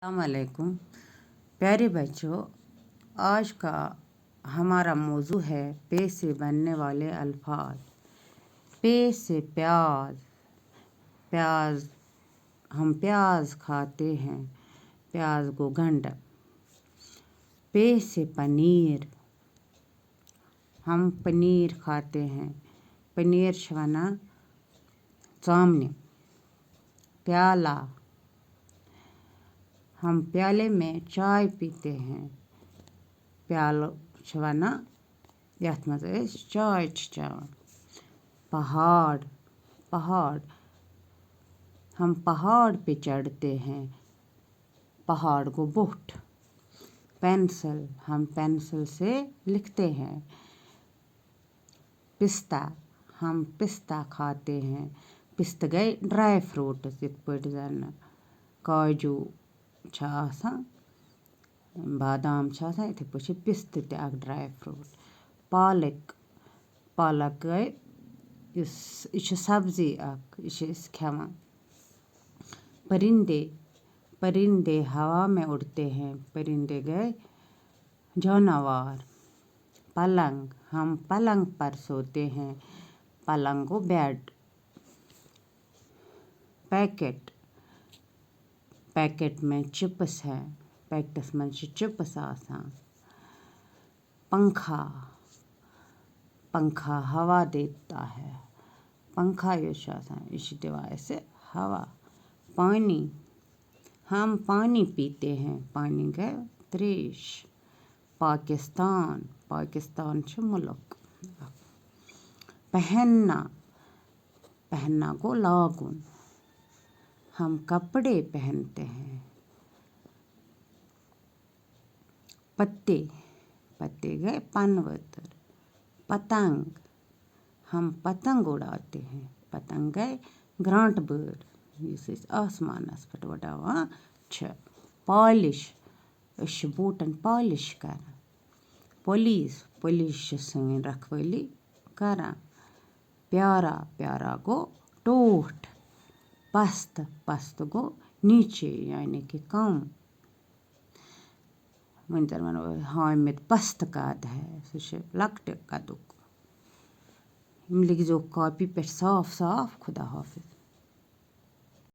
अस्सलामुअलैकुम प्यारे बच्चों, आज का हमारा मौजू है पे से बनने वाले अल्फाज। पे से प्याज। प्याज, हम प्याज खाते हैं, प्याज को गंड। पे से पनीर, हम पनीर खाते हैं, पनीर शवना सामने। प्याला, हम प्याले में चाय पीते हैं, प्यालो छवाना यथ मज चाय चवन। पहाड़, पहाड़, हम पहाड़ पे चढ़ते हैं, पहाड़ को बुठ। पेंसिल, हम पेंसिल से लिखते हैं। पिस्ता, हम पिस्ता खाते हैं, पिस्त गए ड्राई फ्रूट इत पे जन काजू बादाम इथे पे पिस्त ते ड्राई फ्रूट। पालक, पालक गए यह सब्जी खेवान। परिंदे, परिंदे हवा में उड़ते हैं, परिंदे गए जानवर। पलंग, हम पलंग पर सोते हैं, पलंग को बेड। पैकेट, पैकेट में चिप्स है, पैकेट्स में चिप्स आसान। पंखा, पंखा हवा देता है, पंखा इस डिवाइस से हवा। पानी, हम पानी पीते हैं, पानी गए त्रेश। पाकिस्तान, पाकिस्तान मुल्क। पहनना, पहनना को लागुन, हम कपड़े पहनते हैं। पत्ते, पत्ते गए पनवतर। पतंग, हम पतंग उड़ाते हैं, पतंग गए ग्रांट बर्ड इस आसमानस पे उड़ावान छ। पॉलिश, बूटन पॉलिश कर। पुलिस, पुलिस सन रखवाली करा। प्यारा, प्यारा गो टोठ। पस्त, पस्त गो नीचे यानी कि कम। वंतर मन हामिद पस्त काद है सह लकट कदुक। लिख जो कॉपी पे साफ साफ। खुदा हाफिज।